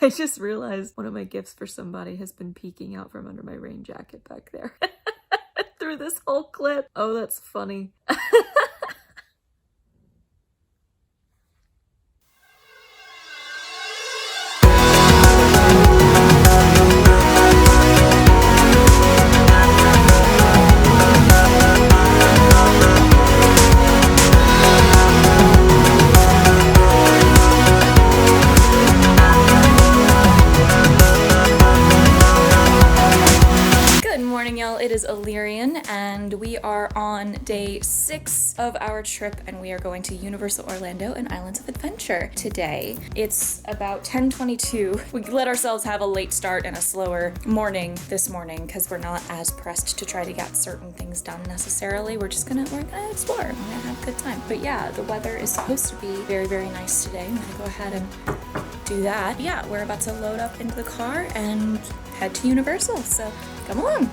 I just realized one of my gifts for somebody has been peeking out from under my rain jacket back there through this whole clip. Oh, that's funny. It is Alirien, and we are on day 6 of our trip, and we are going to Universal Orlando and Islands of Adventure today. It's about 10:22. We let ourselves have a late start and a slower morning this morning because we're not as pressed to try to get certain things done necessarily. We're gonna explore. We're gonna have a good time. But yeah, the weather is supposed to be very, very nice today. I'm gonna go ahead and do that. Yeah, we're about to load up into the car and head to Universal, so come along.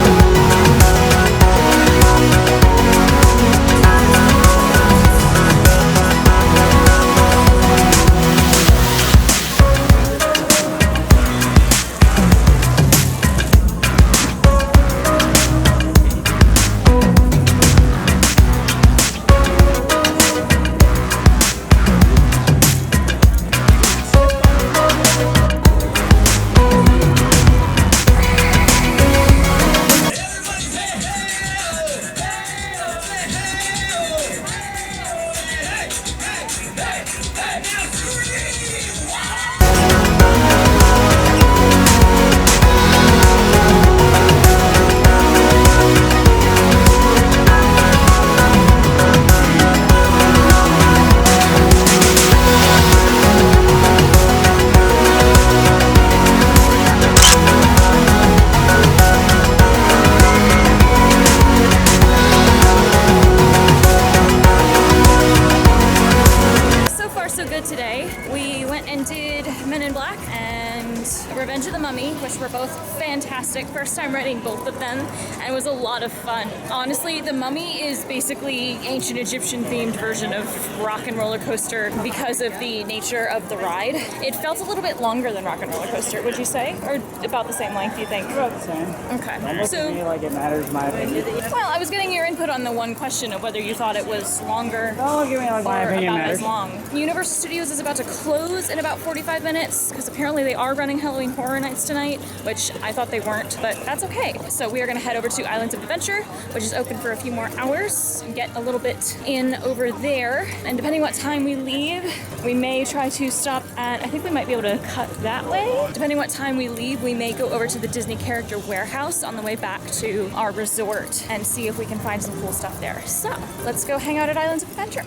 Revenge of the Mummy, which were both fantastic. First time riding both of them, and it was a lot of fun. Honestly, the Mummy is basically ancient Egyptian themed version of Rock and Roller Coaster because of the nature of the ride. It felt a little bit longer than Rock and Roller Coaster, would you say? Or about the same length, you think? About the same. Okay. So, to me, like, it matters my opinion. Well, I was getting your input on the one question of whether you thought it was longer give me, like, my opinion about matters. as long. Universal Studios is about to close in about 45 minutes because apparently they are running Halloween Horror Nights tonight, which I thought they weren't, but that's okay. So we are going to head over to Islands of Adventure, which is open for a few more hours, and get a little bit in over there. And depending what time we leave, we may try to stop at, I think we might be able to cut that way. Depending what time we leave, we may go over to the Disney Character Warehouse on the way back to our resort and see if we can find some cool stuff there. So let's go hang out at Islands of Adventure.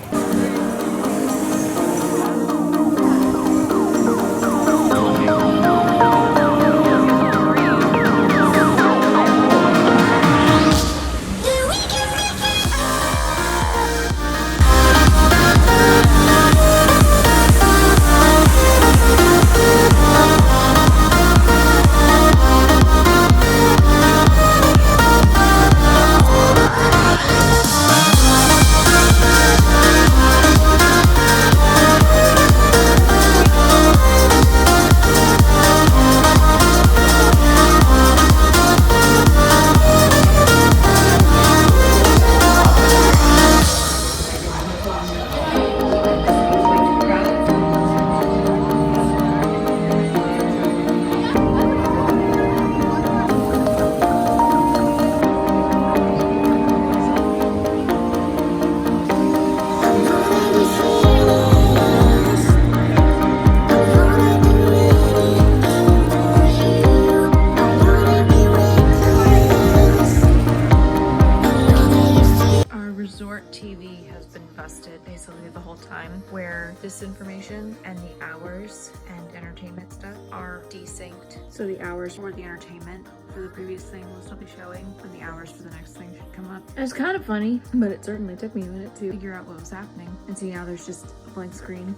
TV has been busted basically the whole time, where this information and the hours and entertainment stuff are desynced. So the hours for the entertainment for the previous thing will still be showing, and the hours for the next thing should come up. And it's kind of funny, but it certainly took me a minute to figure out what was happening. And see, now there's just a blank screen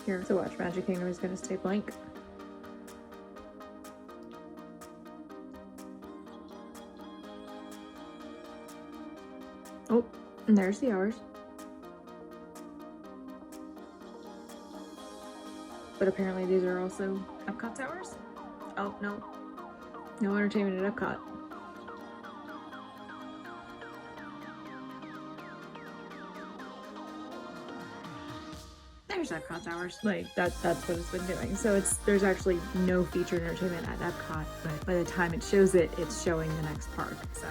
here. So watch, Magic Kingdom is gonna stay blank. Oh, and there's the hours. But apparently these are also Epcot's hours? Oh, no. No entertainment at Epcot. There's Epcot's hours. Like, that's what it's been doing. So there's actually no featured entertainment at Epcot, but by the time it shows it, it's showing the next park. So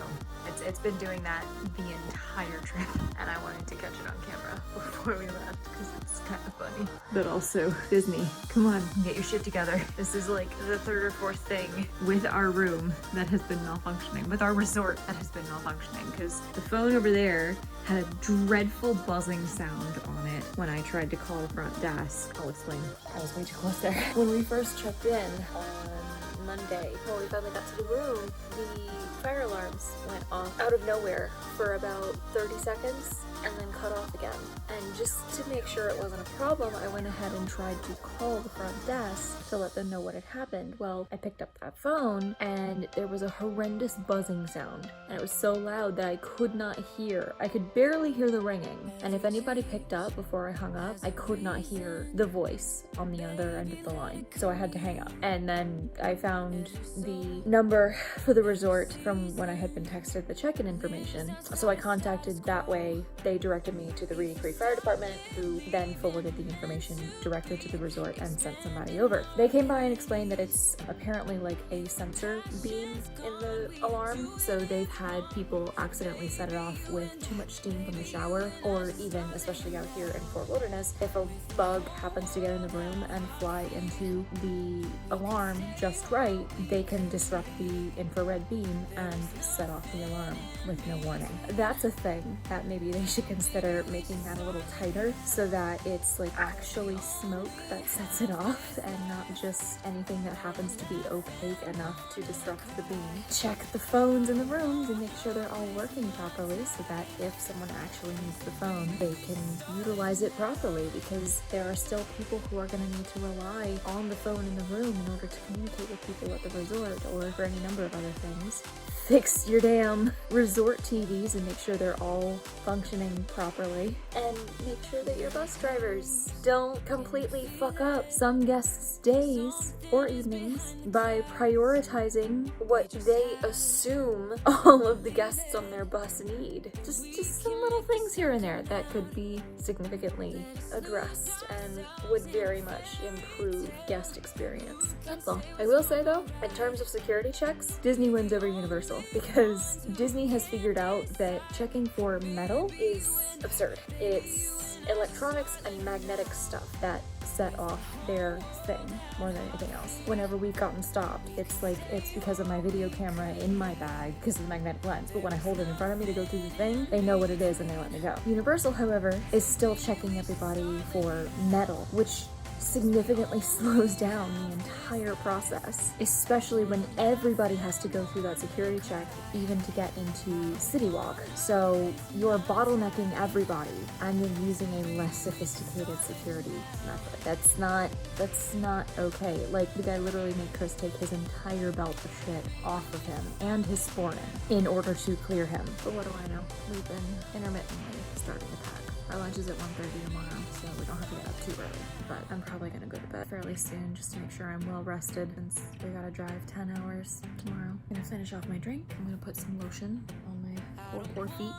it's been doing that the entire trip, and I wanted to catch it on camera before we left because it's kind of funny. But also, Disney, come on, get your shit together. This is like the third or fourth thing with our room that has been malfunctioning, with our resort that has been malfunctioning, because the phone over there had a dreadful buzzing sound on it when I tried to call the front desk. I'll explain. I was way too close there. When we first checked in on Monday, when we finally got to the room, the fire alarms went off out of nowhere for about 30 seconds and then cut off again. And just to make sure it wasn't a problem, I went ahead and tried to call the front desk to let them know what had happened. Well, I picked up that phone and there was a horrendous buzzing sound, and it was so loud that I could not hear. I could barely hear the ringing, and if anybody picked up before I hung up, I could not hear the voice on the other end of the line, so I had to hang up. And then I found the number for the resort from when I had been texted the check-in information, so I contacted that way. They directed me to the Reedy Creek Fire Department, who then forwarded the information directly to the resort and sent somebody over. They came by and explained that it's apparently like a sensor beam in the alarm, so they've had people accidentally set it off with too much steam from the shower, or even, especially out here in Fort Wilderness, if a bug happens to get in the room and fly into the alarm just right, they can disrupt the infrared beam and set off the alarm with no warning. That's a thing that maybe they should consider making that a little tighter so that it's like actually smoke that sets it off and not just anything that happens to be opaque enough to disrupt the beam. Check the phones in the rooms and make sure they're all working properly so that if someone actually needs the phone, they can utilize it properly, because there are still people who are going to need to rely on the phone in the room in order to communicate with people at the resort or for any number of other things. Fix your damn resort TVs and make sure they're all functioning properly. And make sure that your bus drivers don't completely fuck up some guests' days or evenings by prioritizing what they assume all of the guests on their bus need. Just some little things here and there that could be significantly addressed and would very much improve guest experience. That's all. I will say though, in terms of security checks, Disney wins over Universal, because Disney has figured out that checking for metal is absurd. It's electronics and magnetic stuff that set off their thing more than anything else. Whenever we've gotten stopped, it's like it's because of my video camera in my bag because of the magnetic lens, but when I hold it in front of me to go through the thing, they know what it is and they let me go. Universal, however, is still checking everybody for metal, which significantly slows down the entire process, especially when everybody has to go through that security check even to get into City Walk. So you're bottlenecking everybody and you're using a less sophisticated security method. That's not okay. Like, the guy literally made Chris take his entire belt of shit off of him and his sporran in order to clear him. But what do I know? We've been intermittently starting to pack. Our lunch is at 1:30 tomorrow, so we don't have to get up too early. But I'm probably gonna go to bed fairly soon just to make sure I'm well rested, since we gotta drive 10 hours tomorrow. I'm gonna finish off my drink. I'm gonna put some lotion on my poor feet.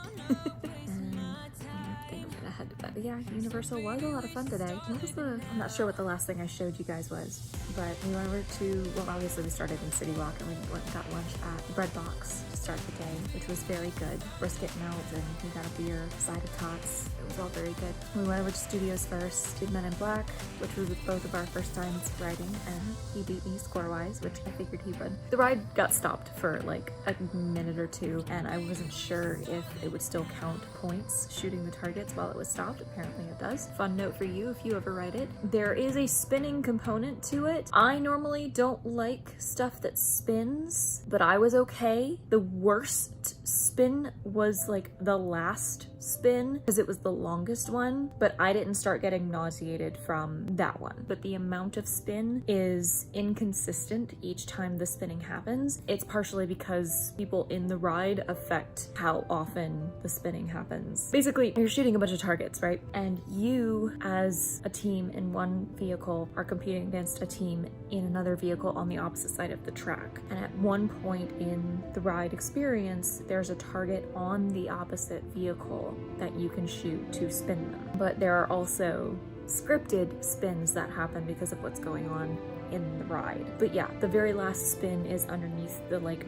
And I think I'm gonna head to bed. But yeah, Universal was a lot of fun today. I'm not sure what the last thing I showed you guys was, but we went over to, well, obviously we started in City Walk and we went and got lunch at Bread Box to start the day, which was very good. Brisket melt, and we got a beer, side of tots. It was all very good. We went over to Studios first, did Men in Black, which was both of our first times riding, and he beat me score-wise, which I figured he would. The ride got stopped for like a minute or two, and I wasn't sure if it would still count points shooting the targets while it was stopped. Apparently it does. Fun note for you if you ever ride it. There is a spinning component to it. I normally don't like stuff that spins, but I was okay. The worst spin was like the last spin, because it was the longest one, but I didn't start getting nauseated from that one. But the amount of spin is inconsistent each time the spinning happens. It's partially because people in the ride affect how often the spinning happens. Basically, you're shooting a bunch of targets targets, right? And you as a team in one vehicle are competing against a team in another vehicle on the opposite side of the track. And at one point in the ride experience, there's a target on the opposite vehicle that you can shoot to spin them. But there are also scripted spins that happen because of what's going on in the ride. But yeah, the very last spin is underneath the like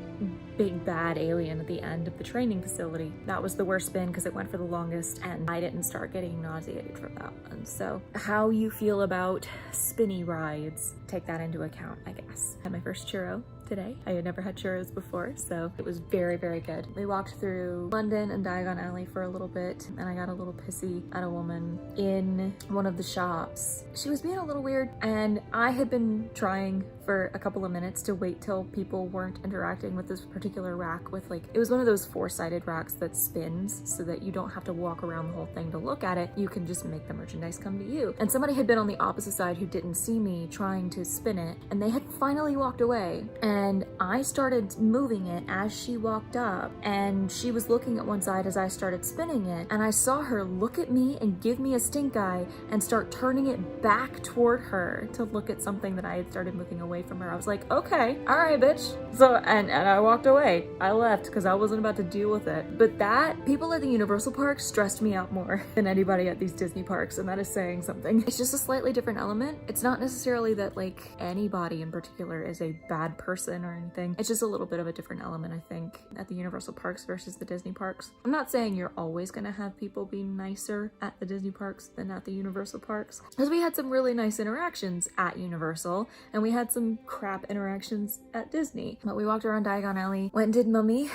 big bad alien at the end of the training facility. That was the worst spin because it went for the longest, and I didn't start getting nauseated from that one. So how you feel about spinny rides, take that into account, I guess. I had my first churro today. I had never had churros before, so it was very, very good. We walked through London and Diagon Alley for a little bit, and I got a little pissy at a woman in one of the shops. She was being a little weird, and I had been trying for a couple of minutes to wait till people weren't interacting with this particular rack with like, it was one of those four-sided racks that spins so that you don't have to walk around the whole thing to look at it. You can just make the merchandise come to you. And somebody had been on the opposite side who didn't see me trying to spin it, and they had finally walked away. And I started moving it as she walked up, and she was looking at one side as I started spinning it, and I saw her look at me and give me a stink eye and start turning it back toward her to look at something that I had started moving away from her. I was like, okay, all right, bitch. So, and I walked away. I left because I wasn't about to deal with it. But that, people at the Universal parks stressed me out more than anybody at these Disney parks, and that is saying something. It's just a slightly different element. It's not necessarily that like anybody in particular is a bad person or anything. It's just a little bit of a different element, I think, at the Universal parks versus the Disney parks. I'm not saying you're always gonna have people be nicer at the Disney parks than at the Universal parks, because we had some really nice interactions at Universal, and we had some crap interactions at Disney. But we walked around Diagon Alley, went and did Mummy.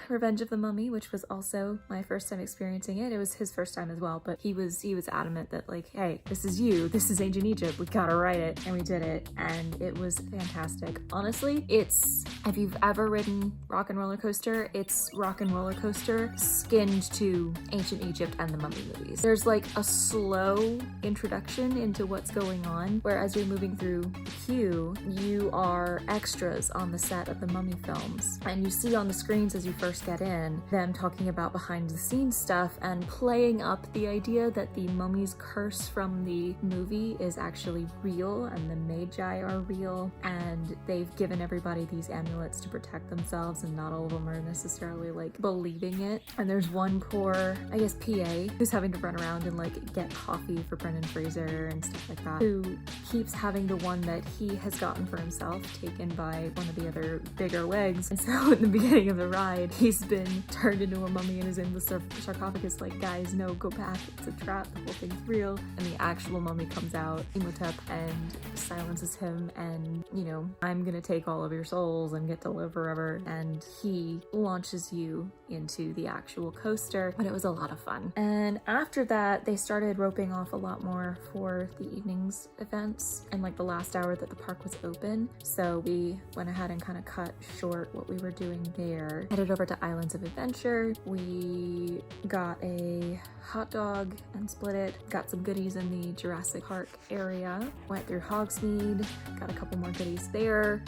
Revenge of the Mummy, which was also my first time experiencing it. It was his first time as well, but he was adamant that like, hey, this is you, this is ancient Egypt, we gotta write it, and we did it, and it was fantastic. Honestly, it's, if you've ever ridden Rock and Roller Coaster, it's Rock and Roller Coaster skinned to ancient Egypt and the Mummy movies. There's like a slow introduction into what's going on, whereas you're moving through the queue, you are extras on the set of the Mummy films, and you see on the screens as you first get in them talking about behind the scenes stuff and playing up the idea that the mummy's curse from the movie is actually real and the magi are real, and they've given everybody these amulets to protect themselves, and not all of them are necessarily like believing it. And there's one poor, I guess, PA who's having to run around and like get coffee for Brendan Fraser and stuff like that, who keeps having the one that he has gotten for himself taken by one of the other bigger wigs. And so in the beginning of the ride, he's been turned into a mummy and is in the sarcophagus like, guys, no, go back, it's a trap, the whole thing's real. And the actual mummy comes out, Imhotep, and silences him, and, you know, I'm gonna take all of your souls and get to live forever. And he launches you into the actual coaster, but it was a lot of fun. And after that, they started roping off a lot more for the evening's events and like the last hour that the park was open. So we went ahead and kind of cut short what we were doing there. Headed over to Islands of Adventure. We got a hot dog and split it. Got some goodies in the Jurassic Park area. Went through Hogsmeade. Got a couple more goodies there.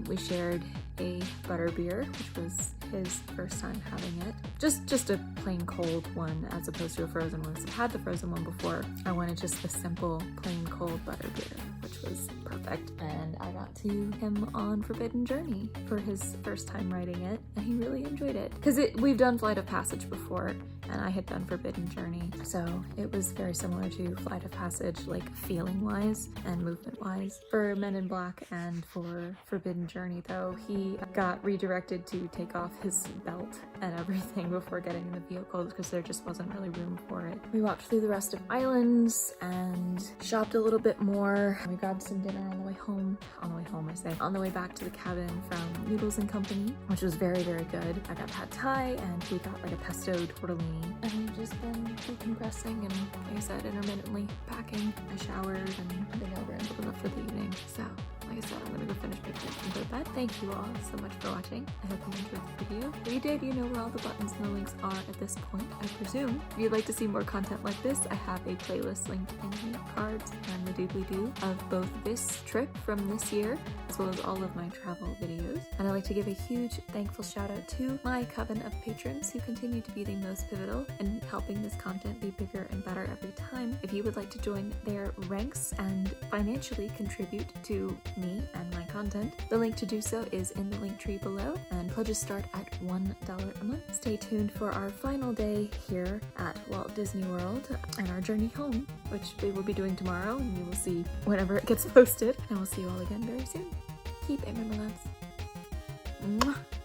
We shared a butterbeer, which was his first time having it. Just a plain cold one as opposed to a frozen one. So I've had the frozen one before. I wanted just the simple plain cold butterbeer, which was perfect. And I got to him on Forbidden Journey for his first time riding it, and he really enjoyed it. Because we've done Flight of Passage before, and I had done Forbidden Journey, so it was very similar to Flight of Passage, like feeling wise and movement wise. For Men in Black and for Forbidden Journey though, he got redirected to take off his belt and everything before getting in the vehicle because there just wasn't really room for it. We walked through the rest of Islands and shopped a little bit more. We grabbed some dinner on the way home. On the way back to the cabin from Noodles and Company, which was very, very good. I got pad thai and we got like a pesto tortellini. And we've just been decompressing and, like I said, intermittently packing. I showered and been over and opened up for the evening. So like I said, I'm gonna go finish my drink and go to bed. Thank you all so much for watching. I hope you enjoyed the video. If you did, you know where all the buttons and the links are at this point, I presume. If you'd like to see more content like this, I have a playlist linked in the cards and the doobly-doo of both this trip from this year, as well as all of my travel videos. And I'd like to give a huge thankful shout out to my coven of patrons who continue to be the most pivotal in helping this content be bigger and better every time. If you would like to join their ranks and financially contribute to me and my content, the link to do so is in the link tree below, and pledges start at $1 a month. Stay tuned for our final day here at Walt Disney World and our journey home, which we will be doing tomorrow, and you will see whenever it gets posted. And we'll see you all again very soon. Keep it, my loves. Mwah.